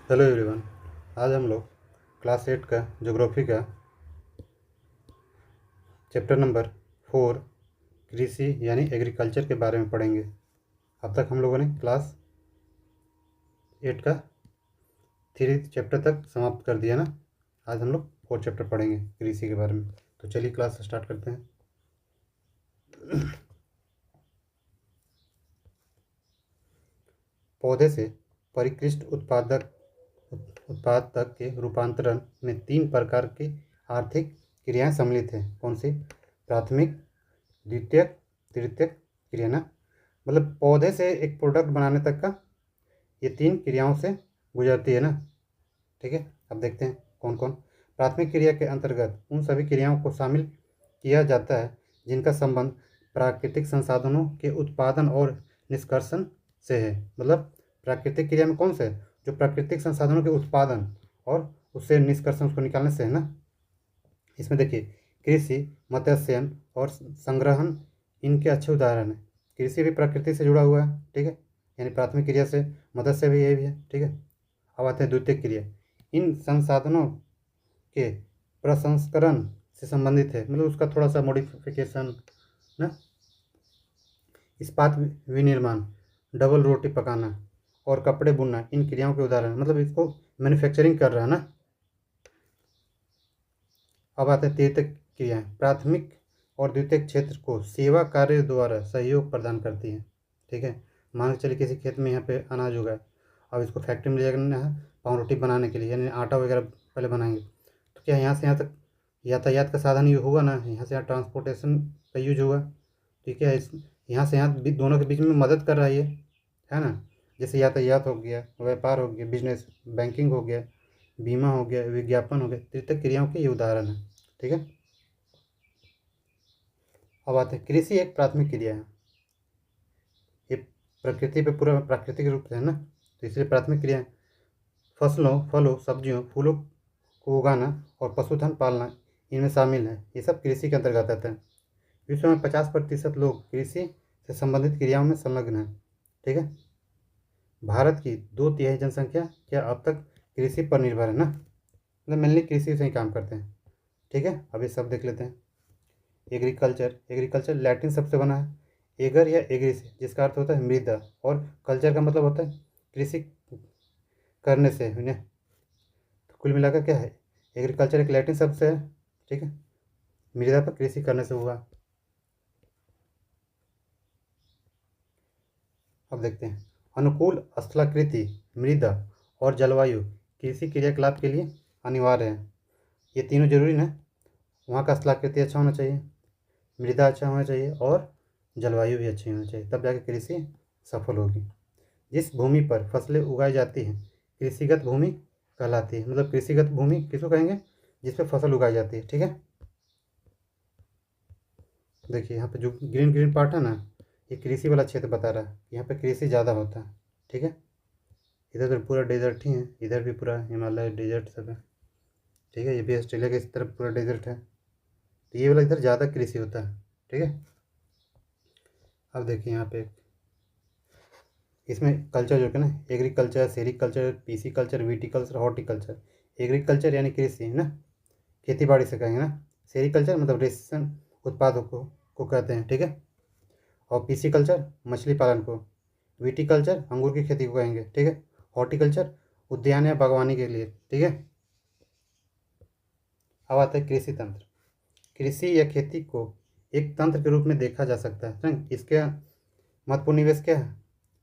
Hello everyone. आज हम लोग क्लास 8 का ज्योग्राफी का चैप्टर नंबर 4 कृषि यानी एग्रीकल्चर के बारे में पढ़ेंगे। अब तक हम लोगों ने क्लास 8 का 3 चैप्टर तक समाप्त कर दिया ना। आज हम लोग 4 चैप्टर पढ़ेंगे कृषि के बारे में। तो चलिए क्लास स्टार्ट करते हैं। पौधे से परिकृष्ट उत्पाद तक के रूपांतरण में 3 प्रकार की आर्थिक क्रियाएं सम्मिलित हैं। कौन सी? प्राथमिक, द्वितीयक, तृतीयक क्रिया ना। मतलब पौधे से एक प्रोडक्ट बनाने तक का ये 3 क्रियाओं से गुजरती है ना। ठीक है, अब देखते हैं कौन कौन। प्राथमिक क्रिया के अंतर्गत उन सभी क्रियाओं को शामिल किया जाता है जिनका संबंध प्राकृतिक संसाधनों के उत्पादन और निष्कर्षण से है। मतलब प्राकृतिक क्रिया में कौन से है? जो प्राकृतिक संसाधनों के उत्पादन और उससे निष्कर्षण, उसको निकालने से है ना। इसमें देखिए, कृषि, मत्स्यन और संग्रहण इनके अच्छे उदाहरण हैं। कृषि भी प्रकृति से जुड़ा हुआ है, ठीक है, यानी प्राथमिक क्रिया से। मत्स्य भी ये भी है, ठीक है। अब आते हैं द्वितीय क्रिया। इन संसाधनों के प्रसंस्करण से संबंधित है, मतलब उसका थोड़ा सा मॉडिफिकेशन ना। इस्पात विनिर्माण, डबल रोटी पकाना और कपड़े बुनना इन क्रियाओं के उदाहरण, मतलब इसको मैन्युफैक्चरिंग कर रहा है ना। अब आते हैं तृतीय क्रियाएं। प्राथमिक और द्वितीय क्षेत्र को सेवा कार्य द्वारा सहयोग प्रदान करती है, ठीक है। मान के चलिए किसी खेत में यहाँ पे अनाज उगा है, अब इसको फैक्ट्री में ले जाना है पाव रोटी बनाने के लिए, यानी आटा वगैरह पहले बनाएंगे। तो क्या यहाँ से यहाँ तक यातायात का साधन ये होगा ना, यहाँ से यहाँ ट्रांसपोर्टेशन का यूज होगा। ठीक है, इस यहाँ से यहाँ दोनों के बीच में मदद कर रहा है ये, है ना। जैसे यातायात हो गया, व्यापार हो गया, बिजनेस, बैंकिंग हो गया, बीमा हो गया, विज्ञापन हो गया, तृतीय क्रियाओं के ये उदाहरण है, ठीक है। अब आते हैं कृषि एक प्राथमिक क्रिया है, ये प्रकृति पे पूरा प्राकृतिक रूप से है ना, तो इसलिए प्राथमिक क्रिया है। फसलों, फलों, सब्जियों, फूलों को उगाना और पशुधन पालना इनमें शामिल है। ये सब कृषि के अंतर्गत आता है। विश्व में 50% लोग कृषि से संबंधित क्रियाओं में संलग्न हैं, ठीक है। भारत की 2/3 जनसंख्या क्या अब तक कृषि पर निर्भर है ना, मतलब मेनली कृषि से ही काम करते हैं, ठीक है। अब ये सब देख लेते हैं। एग्रीकल्चर, एग्रीकल्चर लैटिन शब्द से बना है, एगर या एग्री से, जिसका अर्थ होता है मृदा, और कल्चर का मतलब होता है कृषि करने से, है। तो कुल मिलाकर क्या है, एग्रीकल्चर एक लैटिन शब्द से है, ठीक है, मृदा पर कृषि करने से हुआ। अब देखते हैं, अनुकूल स्थलाकृति, मृदा और जलवायु कृषि क्रियाकलाप के लिए अनिवार्य है। ये तीनों जरूरी है। वहाँ का स्थलाकृति अच्छा होना चाहिए, मृदा अच्छा होना चाहिए और जलवायु भी अच्छी होनी चाहिए, तब जाके कृषि सफल होगी। जिस भूमि पर फसलें उगाई जाती हैं कृषिगत भूमि कहलाती है। मतलब कृषिगत भूमि किसको कहेंगे? जिस पर फसल उगाई जाती है, ठीक है। देखिए यहाँ पे जो ग्रीन ग्रीन पार्ट है ना, ये कृषि वाला क्षेत्र बता रहा है, यहाँ पे कृषि ज़्यादा होता है, ठीक है। इधर तो पूरा डेजर्ट ही है, इधर भी पूरा हिमालय डेजर्ट सब है, ठीक है। ये भी ऑस्ट्रेलिया के इस तरफ पूरा डेजर्ट है, तो ये वाला इधर ज़्यादा कृषि होता है, ठीक है। अब देखिए यहाँ पे इसमें कल्चर जो है ना, agriculture, sericulture, pisciculture, viticulture, horticulture. Agriculture यानी कृषि है ना, खेती बाड़ी से कहेंगे ना। सेरिकल्चर मतलब रेशम उत्पादों को कहते हैं, ठीक है। और पीसीकल्चर मछली पालन को, विटीकल्चर अंगूर की खेती को कहेंगे, ठीक है। हॉर्टिकल्चर उद्यान या बागवानी के लिए, ठीक है। अब आता है कृषि तंत्र। कृषि या खेती को एक तंत्र के रूप में देखा जा सकता है ना। इसके महत्वपूर्ण निवेश क्या है?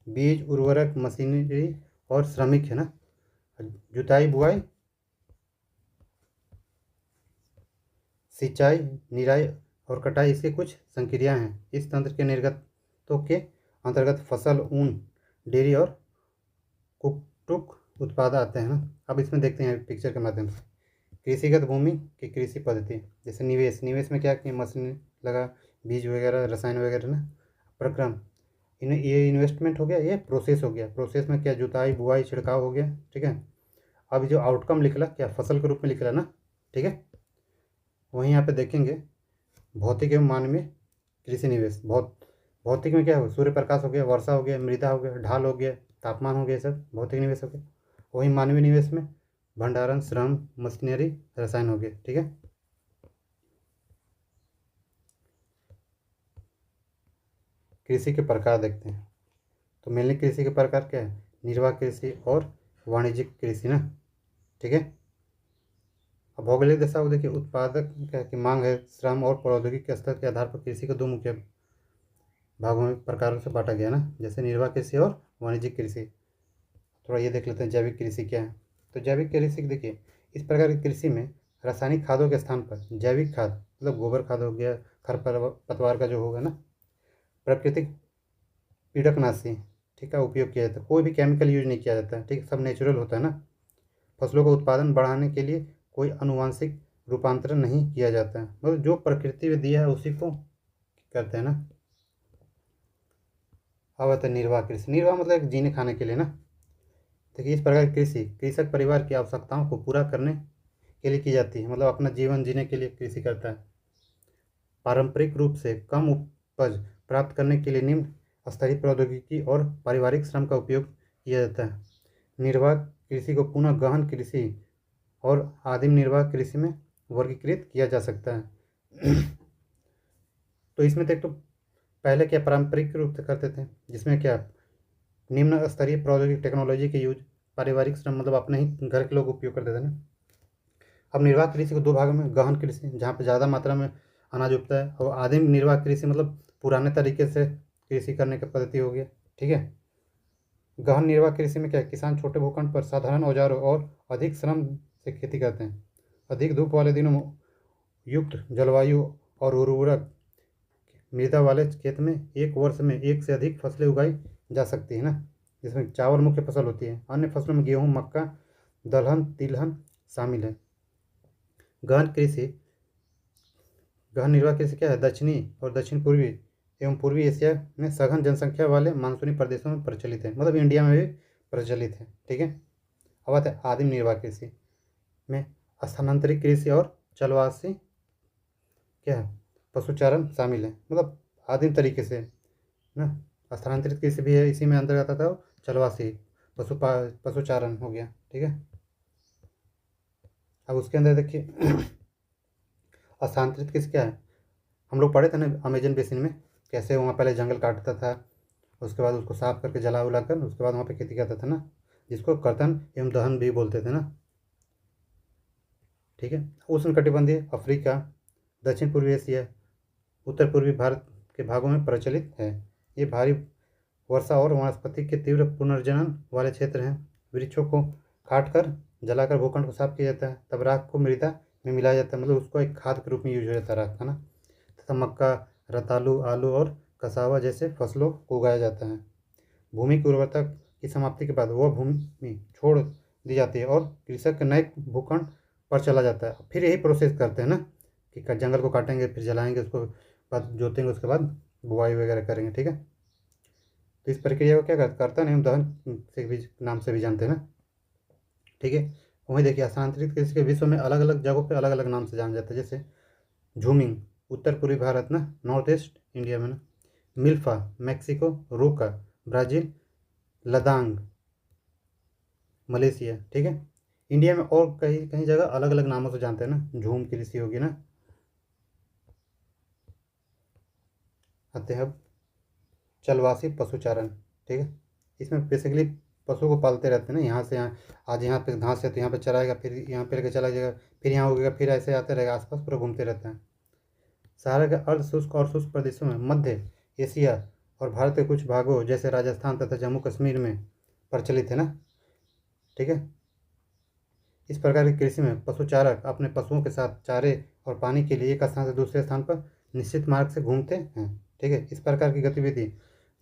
बीज, उर्वरक, मशीनरी और श्रमिक है ना। जुताई, बुआई, सिंचाई, निराई और कटाई इसकी कुछ संक्रियाएं हैं। इस तंत्र के निर्गतों के अंतर्गत फसल, ऊन, डेयरी और कुक्कुट उत्पाद आते हैं ना। अब इसमें देखते हैं पिक्चर के माध्यम से कृषिगत भूमि की कृषि पद्धति। जैसे निवेश, निवेश में क्या कि मशीन लगा, बीज वगैरह, रसायन वगैरह ना। प्रक्रम, इन्हें ये इन्वेस्टमेंट हो गया, ये प्रोसेस हो गया। प्रोसेस में क्या, जुताई, बुआई, छिड़काव हो गया, ठीक है। अब जो आउटकम लिख रहा क्या, फसल के रूप में लिख रहा ना, ठीक है। वहीं यहाँ पे देखेंगे भौतिक एवं मानवीय कृषि निवेश। भौतिक में क्या हो, सूर्य प्रकाश हो गया, वर्षा हो गया, मृदा हो गया, ढाल हो गया, तापमान हो गया, सब भौतिक निवेश हो गया। वही मानवीय निवेश में भंडारण, श्रम, मशीनरी, रसायन हो गए। ठीक है, कृषि के प्रकार देखते हैं। तो मेनली कृषि के प्रकार क्या है? निर्वाह कृषि और वाणिज्यिक कृषि ना। ठीक है, अब भौगोलिक दशा को देखिए, उत्पादक क्या की मांग है, श्रम और प्रौद्योगिकी के स्तर के आधार पर कृषि को दो मुख्य भागों में प्रकारों से बांटा गया ना, जैसे निर्वाह कृषि और वाणिज्यिक कृषि। थोड़ा ये देख लेते हैं जैविक कृषि क्या है। तो जैविक कृषि देखिए, इस प्रकार की कृषि में रासायनिक खादों के स्थान पर जैविक खाद, मतलब गोबर खाद हो गया, खरपतवार का जो होगा ना, प्राकृतिक कीटकनाशी, ठीक है, उपयोग किया जाता है। कोई भी केमिकल यूज नहीं किया जाता है, ठीक है, सब नेचुरल होता है ना। फसलों का उत्पादन बढ़ाने के लिए कोई आनुवांशिक रूपांतरण नहीं किया जाता है, मतलब जो प्रकृति में दिया है उसी को करते हैं ना। अब आता है निर्वाह कृषि। निर्वाह मतलब एक जीने खाने के लिए ना। देखिए, इस प्रकार की कृषि कृषक परिवार की आवश्यकताओं को पूरा करने के लिए की जाती है, मतलब अपना जीवन जीने के लिए कृषि करता है। पारंपरिक रूप से कम उपज प्राप्त करने के लिए निम्न स्तरीय प्रौद्योगिकी और पारिवारिक श्रम का उपयोग किया जाता है। निर्वाह कृषि को पुनः गहन कृषि और आदिम निर्वाह कृषि में वर्गीकृत किया जा सकता है। तो इसमें देख, तो पहले क्या पारंपरिक रूप से करते थे, जिसमें क्या निम्न स्तरीय प्रौद्योगिकी टेक्नोलॉजी के यूज, पारिवारिक श्रम मतलब अपने ही घर के लोग उपयोग करते थे ना। अब निर्वाह कृषि को दो भागों में, गहन कृषि जहाँ पे ज़्यादा मात्रा में अनाज उगता है, और आदिम निर्वाह कृषि मतलब पुराने तरीके से कृषि करने का पद्धति हो गया। ठीक है, गहन निर्वाह कृषि में क्या है, किसान छोटे भूखंड पर साधारण औजारों और अधिक श्रम से खेती करते हैं। अधिक धूप वाले दिनों में युक्त जलवायु और उर्वरक मृदा वाले खेत में एक वर्ष में एक से अधिक फसलें उगाई जा सकती है ना, जिसमें चावल मुख्य फसल होती है। अन्य फसलों में गेहूँ, मक्का, दलहन, तिलहन शामिल है। गहन कृषि, गहन निर्वाह कृषि क्या है, दक्षिणी और दक्षिण पूर्वी एवं पूर्वी एशिया में सघन जनसंख्या वाले मानसूनी प्रदेशों में प्रचलित है, मतलब इंडिया में भी प्रचलित है। ठीक है, अब आता है आदिम निर्वाह कृषि में स्थानांतरित कृषि और चलवासी क्या है, पशुचारण शामिल है, मतलब आदिम तरीके से ना। स्थानांतरित कृषि भी है, इसी में अंतर्गत आता है, चलवासी पशुचारण हो गया। ठीक है, अब उसके अंदर देखिए स्थानांतरित कृषि क्या है, हम लोग पढ़े थे ना अमेजन बेसिन में, कैसे वहाँ पहले जंगल काटता था, उसके बाद उसको साफ करके जला उला कर उसके बाद वहाँ पे खेती करता था ना, जिसको कर्तन एवं दहन भी बोलते थे ना। ठीक है, उष्णकटिबंधीय अफ्रीका, दक्षिण पूर्वी एशिया, उत्तर पूर्वी भारत के भागों में प्रचलित है। ये भारी वर्षा और वनस्पति के तीव्र पुनर्जनन वाले क्षेत्र हैं। वृक्षों को काट कर जलाकर भूखंड को साफ किया जाता है, तब राख को मृदा में मिलाया जाता है, मतलब उसको एक खाद के रूप में यूज हो जाता है राख का ना। तथा मक्का, रतालू, आलू और कसावा जैसे फसलों को उगाया जाता है। भूमि की उर्वरता की समाप्ति के बाद वह भूमि छोड़ दी जाती है और कृषक नए भूखंड पर चला जाता है। फिर यही प्रोसेस करते हैं ना, कि जंगल को काटेंगे, फिर जलाएंगे, उसको बाद जोतेंगे, उसके बाद बुआई वगैरह करेंगे। ठीक है, तो इस प्रक्रिया को क्या कर्तन एवं दहन से भी नाम से भी जानते हैं ना। ठीक है, वहीं देखिए स्थानांतरित कृषि के विश्व में अलग अलग जगहों पे अलग अलग नाम से जाना जाता है, जैसे झूमिंग उत्तर पूर्वी भारत ना, नॉर्थ ईस्ट इंडिया में ना, मिल्फा मैक्सिको, रोका ब्राज़ील, लदांग मलेशिया। ठीक है, इंडिया में और कई कई जगह अलग अलग नामों से जानते हैं ना। झूम कृषि होगी ना। आते हैं अब चलवासी पशुचारण। ठीक है, इसमें बेसिकली पशु को पालते रहते हैं ना, यहाँ से यहाँ, आज यहाँ पे घास है तो यहाँ पे चराएगा, फिर यहाँ पे लेकर चला जाएगा, फिर यहाँ उगेगा, फिर ऐसे आते रहेगा, आसपास पूरा घूमते रहता है। सहारा के अर्ध शुष्क और शुष्क प्रदेशों में, मध्य एशिया और भारत के कुछ भागों जैसे राजस्थान तथा जम्मू कश्मीर में प्रचलित है ना। ठीक है, इस प्रकार की कृषि में पशुचारक अपने पशुओं के साथ चारे और पानी के लिए एक स्थान से दूसरे स्थान पर निश्चित मार्ग से घूमते हैं। ठीक है, इस प्रकार की गतिविधि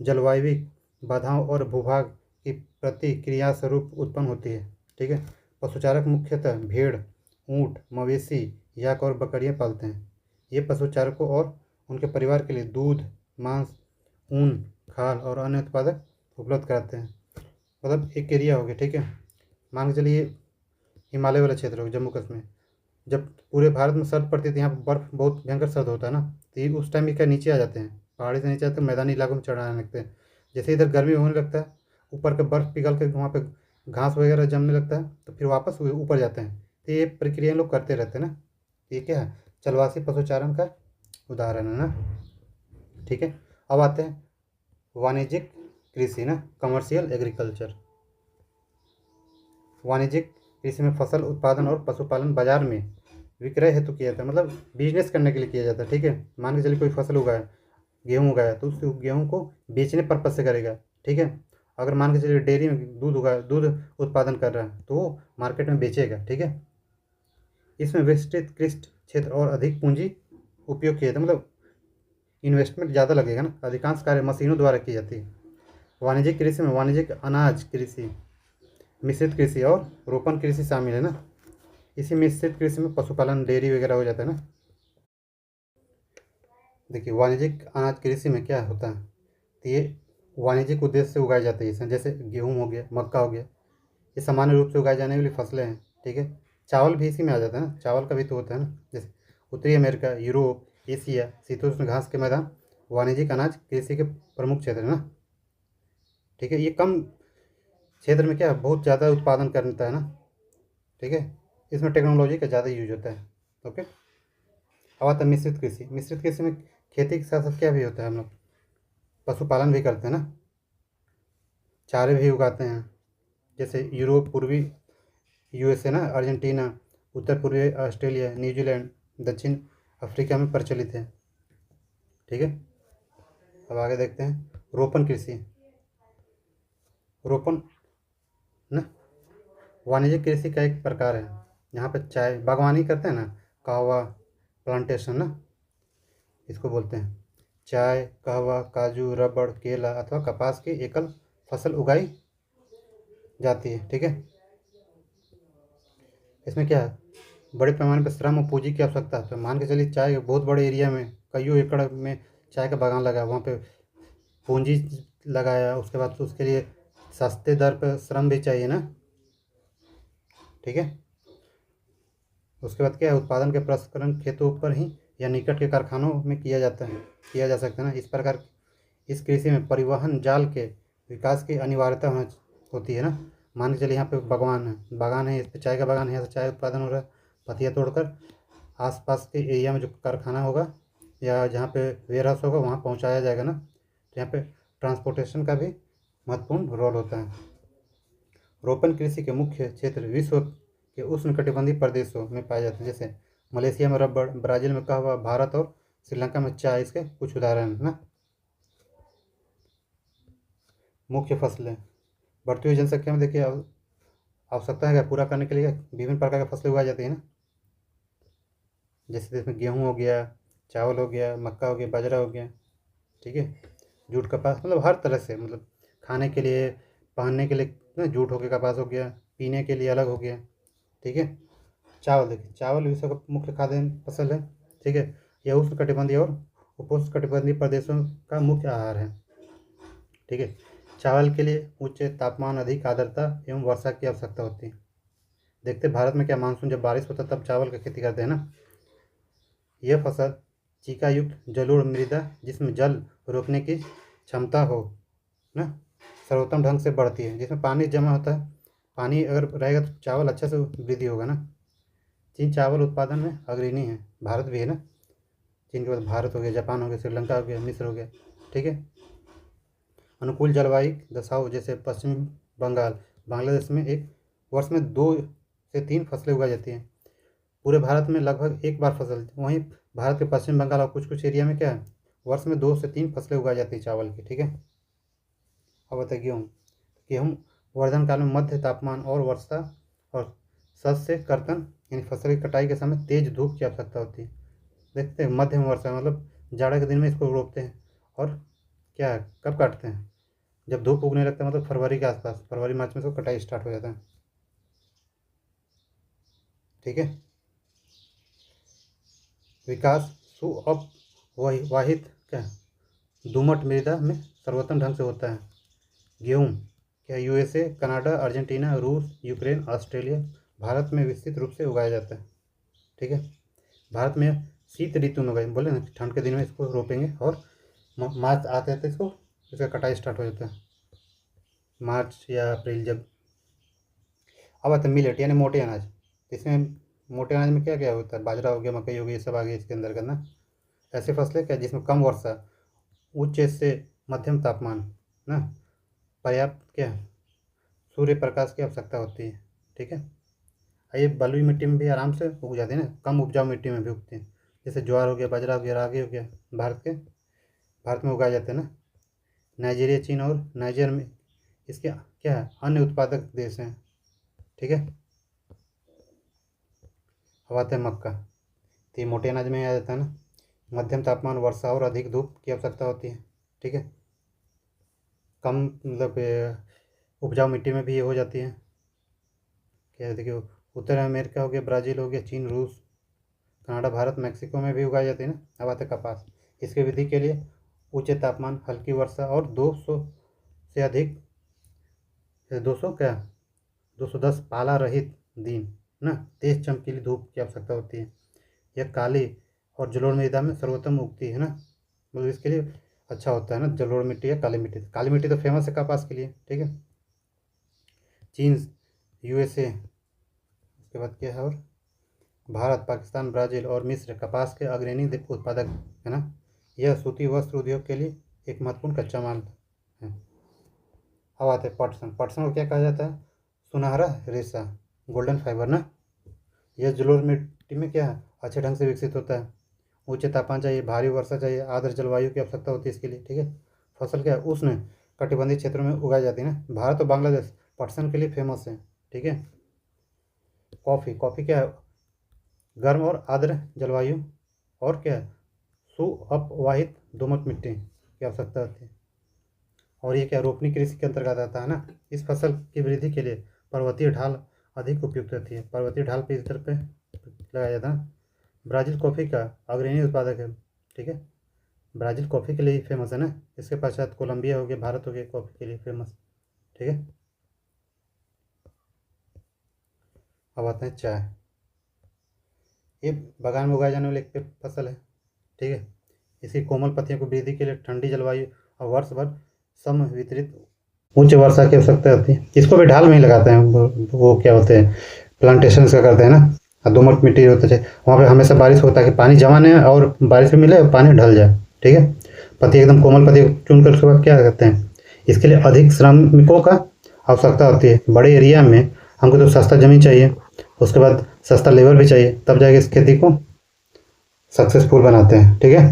जलवायु बाधाओं और भूभाग की प्रतिक्रिया स्वरूप उत्पन्न होती है। ठीक है, पशुचारक मुख्यतः भेड़, ऊँट, मवेशी, याक और बकरियाँ पालते हैं। ये पशुचारकों और उनके परिवार के लिए दूध, मांस, ऊन, खाल और अन्य उत्पादक उपलब्ध कराते हैं। मतलब एक एरिया हो गया। ठीक है, मान के चलिए हिमालय वाला क्षेत्र हो, जम्मू कश्मीर, जब पूरे भारत में सर्द पड़ती है तो यहाँ पर बर्फ़ बहुत भयंकर सर्द होता है ना, तो ये उस टाइम क्या नीचे आ जाते हैं, पहाड़ी से नीचे आते हैं, मैदानी इलाकों में चढ़ आने लगते हैं। जैसे इधर गर्मी होने लगता है, ऊपर का बर्फ़ पिघल के वहाँ पे घास वगैरह जमने लगता है तो फिर वापस ऊपर जाते हैं। तो ये प्रक्रिया लोग करते रहते हैं ना। ये क्या है, चलवासी पशुचारण का उदाहरण है ना। ठीक है, अब आते हैं वाणिज्यिक कृषि ना, कमर्शियल एग्रीकल्चर। वाणिज्यिक कृषि में फसल उत्पादन और पशुपालन बाजार में विक्रय हेतु किया जाता है, मतलब बिजनेस करने के लिए किया जाता है। ठीक है, मान के चलिए कोई फसल उगाया, गेहूँ उगाया, तो उस गेहूँ को बेचने पर्पज से करेगा। ठीक है, अगर मान के चलिए डेयरी में दूध उगाया, दूध उत्पादन कर रहा है, तो वो मार्केट में बेचेगा। ठीक है, इसमें विस्तृत कृषि क्षेत्र और अधिक पूंजी उपयोग किया जाता है, मतलब इन्वेस्टमेंट ज़्यादा लगेगा ना। अधिकांश कार्य मशीनों द्वारा की जाती है। वाणिज्यिक कृषि में वाणिज्यिक अनाज कृषि, मिश्रित कृषि और रोपण कृषि शामिल है ना। इसी मिश्रित कृषि में पशुपालन, डेयरी वगैरह हो जाता है ना। देखिए, वाणिज्यिक अनाज कृषि में क्या होता है, तो ये वाणिज्यिक उद्देश्य से उगाए जाते हैं। इसमें जैसे गेहूँ हो गया, मक्का हो गया, ये सामान्य रूप से उगाई जाने वाली फसलें हैं। ठीक है, चावल भी इसी में आ जाता है ना, चावल का भी तो होता है ना। जैसे उत्तरी अमेरिका, यूरोप, एशिया, शीतोष्ण घास के मैदान वाणिज्यिक अनाज कृषि के प्रमुख क्षेत्र है ना। ठीक है, ये कम क्षेत्र में क्या है, बहुत ज़्यादा उत्पादन करता है ना। ठीक है, इसमें टेक्नोलॉजी का ज़्यादा यूज होता है। ओके, अब आता है मिश्रित कृषि। मिश्रित कृषि में खेती के साथ साथ क्या भी होता है, हम लोग पशुपालन भी करते हैं ना, चारे भी उगाते हैं। जैसे यूरोप, पूर्वी यूएसए ना, अर्जेंटीना, उत्तर पूर्वी ऑस्ट्रेलिया, न्यूजीलैंड, दक्षिण अफ्रीका में प्रचलित है। ठीक है, अब आगे देखते हैं रोपण कृषि। रोपण ना वाणिज्यिक कृषि का एक प्रकार है। यहाँ पर चाय बागवानी करते हैं ना, कहवा प्लांटेशन ना, इसको बोलते हैं। चाय, कहवा, काजू, रबड़, केला अथवा कपास की एकल फसल उगाई जाती है। ठीक है, इसमें क्या है, बड़े पैमाने पर श्रम और पूंजी की आवश्यकता है। तो मान के चलिए चाय बहुत बड़े एरिया में, कईयों एकड़ में चाय का बागान लगा, वहाँ पे पूंजी लगाया, उसके बाद तो उसके लिए सस्ते दर पर श्रम भी चाहिए ना। ठीक है, उसके बाद क्या है, उत्पादन के प्रसंस्करण खेतों पर ही या निकट के कारखानों में किया जा सकता है ना। इस प्रकार इस कृषि में परिवहन जाल के विकास की अनिवार्यता होती है ना। मान के चलिए यहाँ पे बागान है, इस पे चाय का बागान है, यहाँ से चाय उत्पादन हो रहा है, पत्तियाँ तोड़कर आसपास के एरिया में जो कारखाना होगा या जहाँ पे वेयर हाउस होगा वहाँ पहुँचाया जाएगा ना। तो यहाँ पे ट्रांसपोर्टेशन का भी महत्वपूर्ण रोल होता है। रोपण कृषि के मुख्य क्षेत्र विश्व के उष्णकटिबंधीय प्रदेशों में पाए जाते हैं। जैसे मलेशिया में रबड़, ब्राज़ील में कहवा, भारत और श्रीलंका में चाय, इसके कुछ उदाहरण है ना। मुख्य फसलें, बढ़ती हुई जनसंख्या में देखिए आवश्यकता है पूरा करने के लिए विभिन्न प्रकार की फसलें उगाई जाती है ना। जैसे इसमें गेहूँ हो गया, चावल हो गया, मक्का हो गया, बाजरा हो गया। ठीक है, जूट, कपास, मतलब हर तरह से, मतलब खाने के लिए, पहनने के लिए ना, जूट हो गया, कपास हो गया, पीने के लिए अलग हो गया। ठीक है, चावल, देखिए चावल विश्व का मुख्य खाद्यान्न फसल है। ठीक है, यह उष्णकटिबंधीय और उपोष्णकटिबंधीय प्रदेशों का मुख्य आहार है। ठीक है, चावल के लिए उच्च तापमान, अधिक आर्द्रता एवं वर्षा की आवश्यकता होती है। देखते भारत में क्या, मानसून जब बारिश होता है तब चावल की खेती करते हैं ना। यह फसल चीका युक्त जलोढ़ मृदा, जिसमें जल रोकने की क्षमता हो ना, सर्वोत्तम ढंग से बढ़ती है, जिसमें पानी जमा होता है। पानी अगर रहेगा तो चावल अच्छा से वृद्धि होगा ना। चीन चावल उत्पादन में अग्रणी है, भारत भी है ना। चीन के बाद भारत हो गया, जापान हो गया, श्रीलंका हो गया, मिस्र हो गया। ठीक है, अनुकूल जलवायु दशाओं जैसे पश्चिम बंगाल, बांग्लादेश में एक वर्ष में 2 से 3 फसलें उगाई जाती हैं। पूरे भारत में लगभग एक बार फसल। वहीं भारत के पश्चिम बंगाल और कुछ कुछ एरिया में क्या है, वर्ष में 2 से 3 फसलें उगाई जाती है चावल की। ठीक है, अब बताइए गेहूँ। गेहूँ वर्धन काल में मध्य तापमान और वर्षा और शस्य कर्तन यानी फसल की कटाई के समय तेज धूप की आवश्यकता होती है। देखते हैं मध्यम वर्षा, मतलब जाड़े के दिन में इसको रोपते हैं। और क्या है, कब काटते हैं, जब धूप उगने लगता है, मतलब फरवरी के आसपास, फरवरी मार्च में इसको कटाई स्टार्ट हो जाता है। ठीक है, विकास सुअप वाहित क्या दोमट मृदा में सर्वोत्तम ढंग से होता है। गेहूँ क्या यूएसए, कनाडा, अर्जेंटीना, रूस, यूक्रेन, ऑस्ट्रेलिया, भारत में विस्तृत रूप से उगाया जाता है। ठीक है, भारत में शीत ऋतु में उगाए, बोले ना ठंड के दिन में इसको रोपेंगे और मार्च आते आते इसका कटाई स्टार्ट हो जाता है, मार्च या अप्रैल जब। अब आता है मिलेट यानी मोटे अनाज। इसमें मोटे अनाज में क्या क्या होता है, बाजरा हो गया, मकई हो गई, ये सब आ गया इसके अंदर करना। ऐसे फसलें क्या जिसमें कम वर्षा, उच्च से मध्यम तापमान ना, पर्याप्त क्या सूर्य प्रकाश की आवश्यकता होती है। ठीक है, ये बलुई मिट्टी में भी आराम से उग जाती है ना, कम उपजाऊ मिट्टी में भी उगती हैं। जैसे ज्वार हो गया, बाजरा हो गया, रागी हो गया, भारत में उगाए जाते हैं ना। नाइजीरिया, चीन और नाइजर में इसके क्या है अन्य उत्पादक देश हैं। ठीक है, अब आते हैं मक्का। तो ये मोटे अनाज में आ जाता है ना, मध्यम तापमान, वर्षा और अधिक धूप की आवश्यकता होती है। ठीक है, कम मतलब उपजाऊ मिट्टी में भी ये हो जाती है। क्या देखिए, उत्तर अमेरिका हो गया, ब्राज़ील हो गया, चीन, रूस, कनाडा, भारत, मैक्सिको में भी उगाई जाती है ना। अब आते हैं कपास। इसकी वृद्धि के लिए उच्च तापमान, हल्की वर्षा और 200 से अधिक 200 क्या 210 पाला रहित दिन ना, तेज चमकीली धूप की आवश्यकता होती है। यह काली और जलोढ़ मृदा में सर्वोत्तम उगती है ना, मतलब इसके लिए अच्छा होता है ना, जलोढ़ मिट्टी या काली मिट्टी। काली मिट्टी तो फेमस है कपास के लिए। ठीक है, चीन, यूएसए, उसके बाद क्या है और भारत, पाकिस्तान, ब्राज़ील और मिस्र कपास के अग्रणी उत्पादक है ना। यह सूती वस्त्र उद्योग के लिए एक महत्वपूर्ण कच्चा माल है। अब आते हैं पटसन। पटसन को क्या कहा जाता है, सुनहरा रेशा, गोल्डन फाइबर ना। यह जलोढ़ मिट्टी में क्या है अच्छे ढंग से विकसित होता है। उच्च तापमान चाहिए, भारी वर्षा चाहिए, आर्द्र जलवायु की आवश्यकता होती है इसके लिए। ठीक है, फसल क्या है उष्ण कटिबंधीय क्षेत्रों में उगाई जाती है ना। भारत और बांग्लादेश पटसन के लिए फेमस है। ठीक है, कॉफ़ी क्या है गर्म और आर्द्र जलवायु और क्या है सुअपवाहित दोमट मिट्टी की आवश्यकता होती है। और ये क्या रोपनी कृषि के अंतर्गत आता है ना। इस फसल की वृद्धि के लिए पर्वतीय ढाल अधिक उपयुक्त होती है। पर्वतीय ढाल पे इस तरह पे लगाया जाता है। ब्राज़ील कॉफ़ी का अग्रणी उत्पादक है। ठीक है, ब्राज़ील कॉफ़ी के लिए फेमस है ना। इसके पश्चात कोलंबिया हो गया, भारत हो गया कॉफ़ी के लिए फेमस। ठीक है, अब आते हैं चाय। ये बागान में उगाए जाने वाली एक फसल है। ठीक है, इसकी कोमल पत्तियों को वृद्धि के लिए ठंडी जलवायु और वर्ष भर सम वितरित उच्च वर्षा की आवश्यकता होती है। इसको भी ढाल में ही लगाते हैं, वो क्या होते हैं प्लांटेशन का करते हैं ना। और दोमट मिट्टी होता है वहाँ पे हमेशा बारिश होता है कि पानी जमा नहीं और बारिश भी मिले और पानी ढल जाए। ठीक है, पत्ती एकदम कोमल पत्ती चुन कर उसके बाद क्या करते हैं, इसके लिए अधिक श्रमिकों का आवश्यकता होती है। बड़े एरिया में हमको तो सस्ता ज़मीन चाहिए, उसके बाद सस्ता लेबर भी चाहिए, तब जाके इस खेती को सक्सेसफुल बनाते हैं। ठीक है,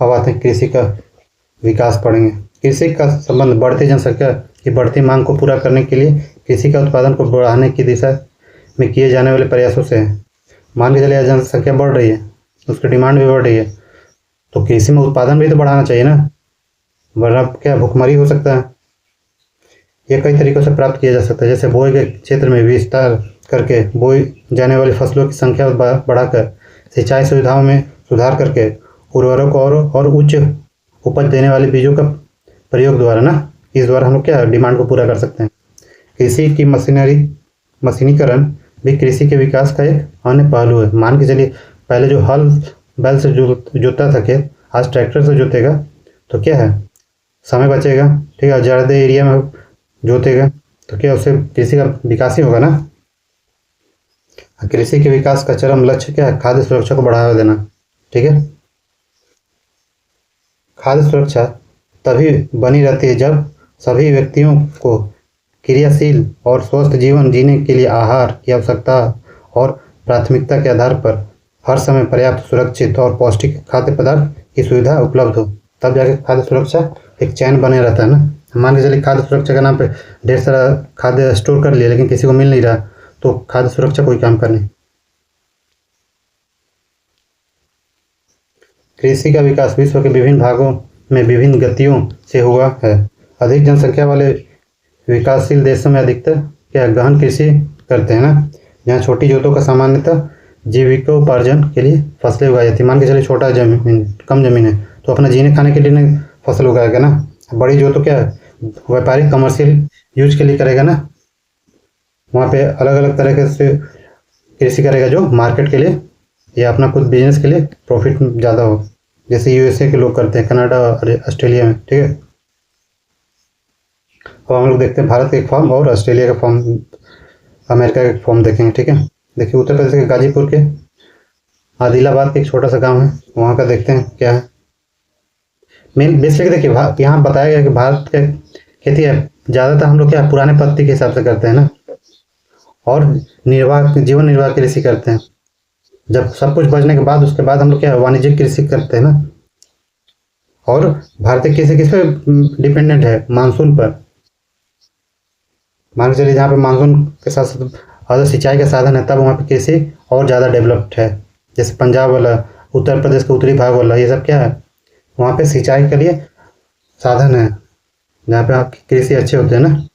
अब आते हैं कृषि का विकास पढ़ेंगे। कृषि का संबंध बढ़ती जनसंख्या की बढ़ती मांग को पूरा करने के लिए कृषि का उत्पादन को बढ़ाने की दिशा में किए जाने वाले प्रयासों से है। मान के चलिए जनसंख्या बढ़ रही है, उसकी डिमांड भी बढ़ रही है, तो कृषि में उत्पादन भी तो बढ़ाना चाहिए ना, वरना क्या भुखमरी हो सकता है। ये कई तरीकों से प्राप्त किया जा सकता है, जैसे बोए के क्षेत्र में विस्तार करके बोई जाने वाली फसलों की संख्या बढ़ाकर, सिंचाई सुविधाओं में सुधार करके, उर्वरक और उच्च उपज देने वाले बीजों का प्रयोग द्वारा ना, इस द्वारा हम लोग क्या डिमांड को पूरा कर सकते हैं। कृषि की मशीनीकरण भी कृषि के विकास का एक अन्य पहलू है। मान के चलिए पहले जो हल बैल से जोतता था खेत, आज ट्रैक्टर से जोतेगा तो क्या है समय बचेगा। ठीक है, ज़्यादा एरिया में जोतेगा तो क्या उससे कृषि का विकास ही होगा ना। कृषि के विकास का चरम लक्ष्य क्या है, खाद्य सुरक्षा को बढ़ावा देना। ठीक है, खाद्य सुरक्षा तभी बनी रहती है जब सभी व्यक्तियों को क्रियाशील और स्वस्थ जीवन जीने के लिए आहार की आवश्यकता और प्राथमिकता के आधार पर हर समय पर्याप्त, सुरक्षित और पौष्टिक खाद्य पदार्थ की सुविधा उपलब्ध हो, तब जाके खाद्य सुरक्षा एक चैन बने रहता है ना। मान के चलिए खाद्य सुरक्षा के नाम पे ढेर सारा खाद्य स्टोर कर लिया लेकिन किसी को मिल नहीं रहा, तो खाद्य सुरक्षा कोई काम कर नहीं। कृषि का विकास विश्व के विभिन्न भागों में विभिन्न गतियों से हुआ है। अधिक जनसंख्या वाले विकासशील देशों में अधिकतर क्या गहन कृषि करते हैं ना, जहाँ छोटी जोतों का सामान्यतः जीविकोपार्जन के लिए फसलें उगाई जाती है। मान के चलिए छोटा जमीन, कम जमीन है तो अपना जीने खाने के लिए नहीं फसल उगाएगा ना। बड़ी जोतों क्या व्यापारिक कमर्शियल यूज के लिए करेगा ना, वहाँ पे अलग अलग तरह से कृषि करेगा जो मार्केट के लिए या अपना खुद बिजनेस के लिए प्रॉफिट ज़्यादा हो, जैसे यूएसए के लोग करते हैं, कनाडा और ऑस्ट्रेलिया में। ठीक है, और हम लोग देखते हैं भारत का एक फॉर्म और ऑस्ट्रेलिया का फॉर्म, अमेरिका का फॉर्म देखेंगे। ठीक है, देखिए उत्तर प्रदेश के गाजीपुर के आदिलाबाद का एक छोटा सा गांव है, वहाँ का देखते हैं क्या है। मेन बेसिकली देखिए यहाँ बताया गया कि भारत का खेती है ज़्यादातर हम लोग क्या पुराने पद्धति के हिसाब से करते हैं ना, और जीवन निर्वाह कृषि करते हैं। जब सब कुछ बचने के बाद उसके बाद हम लोग क्या वाणिज्यिक कृषि करते हैं ना। और भारतीय कृषि किस पे डिपेंडेंट है? मानसून पर। मान के चलिए जहाँ पे मानसून के साथ साथ अगर सिंचाई का साधन है तब वहाँ पे कृषि और ज़्यादा डेवलप्ड है। जैसे पंजाब वाला, उत्तर प्रदेश का उत्तरी भाग वाला, ये सब क्या है, वहाँ पे सिंचाई के लिए साधन है जहाँ पे आपकी कृषि अच्छे होते हैं ना।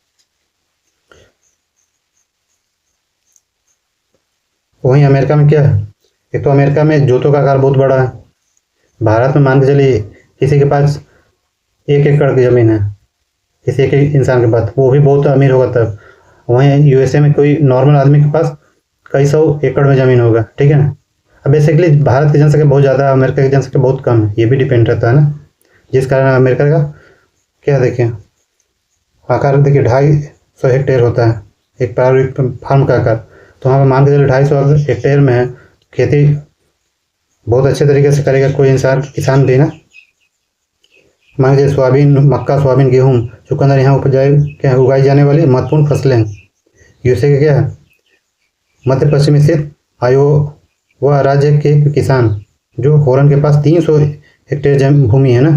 वहीं अमेरिका में क्या है, एक तो अमेरिका में जोतों का आकार बहुत बड़ा है। भारत में मान के चलिए किसी के पास 1 एकड़ की ज़मीन है, किसी एक इंसान के पास, वो भी बहुत अमीर होगा तब। वहीं यूएसए में कोई नॉर्मल आदमी के पास कई सौ एकड़ में ज़मीन होगा। ठीक है ना। अब बेसिकली भारत की जनसंख्या बहुत ज़्यादा है, अमेरिका की जनसंख्या बहुत कम है, ये भी डिपेंड रहता है ना। जिस कारण अमेरिका का क्या देखें आकार, देखिए 250 हेक्टेयर होता है एक प्रारंभिक फार्म का आकार। तो वहाँ पर मान के चलिए 250 हेक्टेयर में है, खेती बहुत अच्छे तरीके से करेगा कोई इंसान, किसान भी ना। मान लीजिए सोयाबीन, मक्का, सोयाबीन, गेहूँ, चुकंदर यहाँ क्या उगाई जाने वाली महत्वपूर्ण फसलें। यूएसए के क्या है, मध्य पश्चिम स्थित आयोवा राज्य के किसान जो होरन के पास 300 हेक्टेयर भूमि है ना,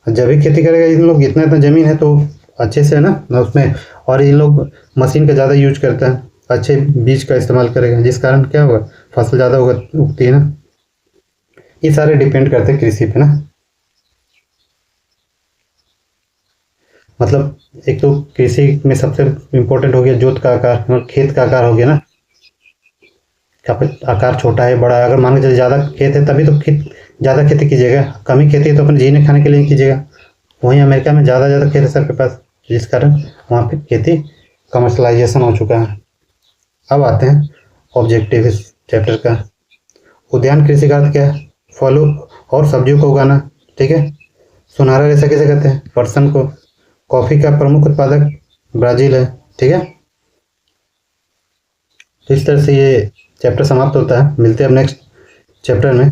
जैविक खेती करेगा इन लोग, इतना इतना ज़मीन है तो अच्छे से है ना उसमें। और इन लोग मशीन का ज़्यादा यूज करते हैं, अच्छे बीज का इस्तेमाल करेगा, जिस कारण क्या होगा फसल ज़्यादा उगती है ना। ये सारे डिपेंड करते हैं कृषि पे ना। मतलब एक तो कृषि में सबसे इम्पोर्टेंट हो गया जोत का आकार, मतलब खेत का आकार हो गया ना। आकार छोटा है बड़ा है, अगर मान के चलिए ज़्यादा खेत है तभी तो ज़्यादा खेती कीजिएगा, कम ही खेती है तो अपने जीने खाने के लिए कीजिएगा। वहीं अमेरिका में ज़्यादा खेत है सबके पास, जिस कारण वहाँ पे खेती कमर्शलाइजेशन हो चुका है। अब आते हैं ऑब्जेक्टिव इस चैप्टर का। उद्यान कृषि का अर्थ क्या है? फलों और सब्जियों को उगाना। ठीक है। सुनहरा रेशा किसे कहते हैं? पर्सन को। कॉफ़ी का प्रमुख उत्पादक ब्राज़ील है। ठीक है। तो इस तरह से ये चैप्टर समाप्त होता है। मिलते हैं अब नेक्स्ट चैप्टर में।